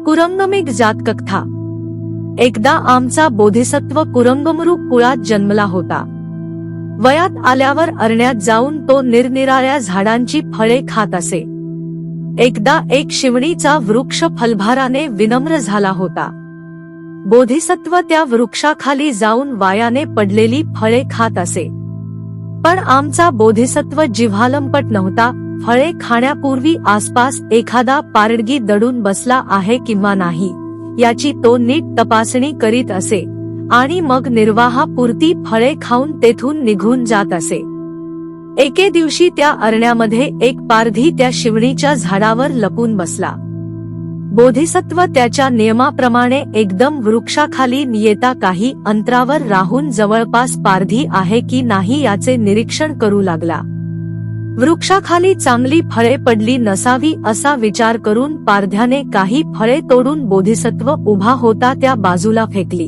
कुरंगमिग जातकथा। एकदा आमचा बोधिसत्व कुरंगमरू कुळात जन्मला होता। वयात आल्यावर अरण्यात जाऊन तो निरनिराळ्या झाडांची फळे खात असे। एकदा एक शिवणीचा वृक्ष फलभाराने विनम्र झाला होता। बोधिसत्व त्या वृक्षाखाली जाऊन वायाने पडलेली फळे खात असे। पण आमचा बोधिसत्व जिव्हालंपट नव्हता। फळे खाण्यापूर्वी आसपास एखादा पारडगी दडून बसला आहे किंवा नाही याची तो नीट तपासणी करीत असे आणि मग निर्वाहापुरती फळे खाऊन तेथून निघून जात असे। एके दिवशी त्या अरण्यामध्ये एक पारधी त्या शिवणीच्या झाडावर लपून बसला। बोधिसत्व त्याच्या नियमाप्रमाणे एकदम वृक्षाखाली येता काही अंतरावर राहून जवळपास पारधी आहे की नाही याचे निरीक्षण करू लागला। वृक्षाखाली चांगली फळे पडली नसावी असा विचार करून पारध्याने काही फळे तोडून बोधिसत्व उभा होता त्या बाजूला फेकली,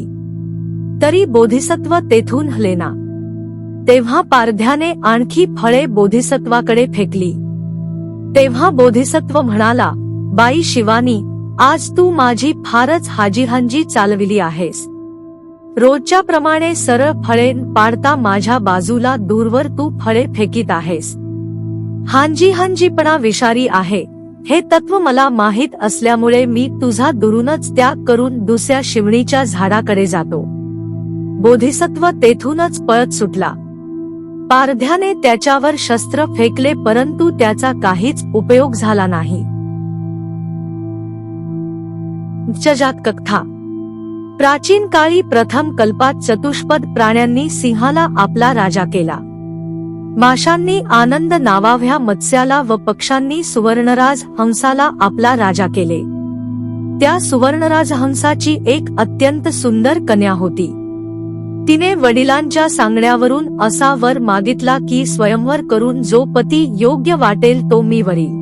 तरी बोधिसत्व तेथून हलेना। तेव्हा पारध्याने आणखी फळे बोधिसत्वाकडे फेकली। तेव्हा बोधिसत्व म्हणाला, बाई शिवानी, आज तू माझी फारच हाजीहांजी चालविली आहेस। रोजच्या प्रमाणे सरळ फळे पाडता माझ्या बाजूला दूरवर तू फळे फेकीत आहेस। हांजीपणा विषारी आहे हे तत्व मला माहीत असल्यामुळे मी तुझा दुरूनच त्याग करून दुसऱ्या शिवणीच्या झाडाकडे जातो। बोधिसत्व तेथूनच पळत सुटला। पारध्याने त्याच्यावर शस्त्र फेकले परंतु त्याचा काहीच उपयोग झाला नाही। जातकथा। प्राचीन काळी प्रथम कल्पात चतुष्पद प्राण्यांनी सिंहाला आपला राजा केला। माशांनी आनंद नावाव्या मत्स्याला व पक्ष्यांनी सुवर्णराज हंसाला आपला राजा केले। त्या सुवर्णराज हंसाची एक अत्यंत सुंदर कन्या होती। तिने वडिलांच्या सांगण्यावरून असा वर मागितला की स्वयंवर करून जो पती योग्य वाटेल तो मी वरील।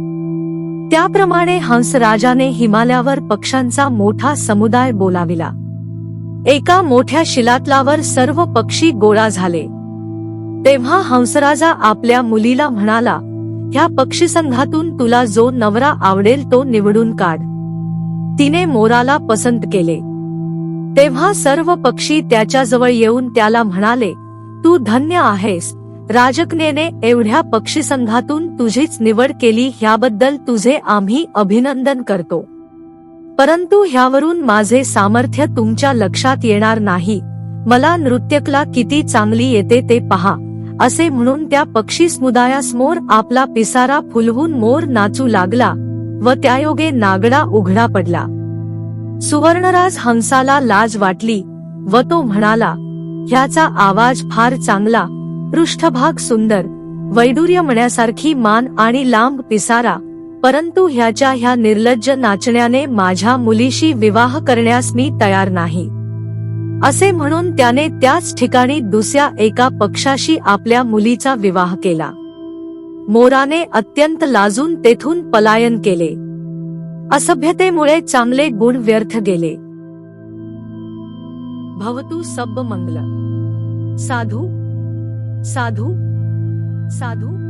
त्याप्रमाणे हंसराजाने हिमालयावर पक्ष्यांचा मोठा समुदाय बोलाविला। एका मोठ्या शिलातलावर सर्व पक्षी गोळा झाले। तेव्हा हंसराजा आपल्या मुलीला म्हणाला, ह्या पक्षीसंघातून तुला जो नवरा आवडेल तो निवडून काढ। तिने मोराला पसंत केले। तेव्हा सर्व पक्षी त्याच्याजवळ येऊन त्याला म्हणाले, तू धन्य आहेस, राजकन्येने एवढ्या पक्षीसंघातून तुझीच निवड केली ह्याबद्दल तुझे आम्ही अभिनंदन करतो। परंतु ह्यावरून माझे सामर्थ्य तुमच्या लक्षात येणार नाही। मला नृत्यकला किती चांगली येते ते पहा, असे म्हणून त्या पक्षी समुदायासमोर आपला पिसारा फुलवून मोर नाचू लागला व त्यायोगे नागडा उघडा पडला। सुवर्णराज हंसाला लाज वाटली व तो म्हणाला, ह्याचा आवाज फार चांगला, पृष्ठभाग सुंदर, वैडूर्य मण्यासारखी मान आणि लांब पिसारा, परंतु ह्याच्या ह्या निर्लज्ज नाचण्याने माझ्या मुलीशी विवाह करण्यास मी तयार नाही। असे म्हणून त्याने त्याच ठिकाणी दुसऱ्या एका पक्षाशी आपल्या मुलीचा विवाह केला। मोराने अत्यंत लाजून तेथून पलायन केले। असभ्यतेमुळे चांगले गुण व्यर्थ गेले। भवतु सब मंगल। साधू साधू साधू।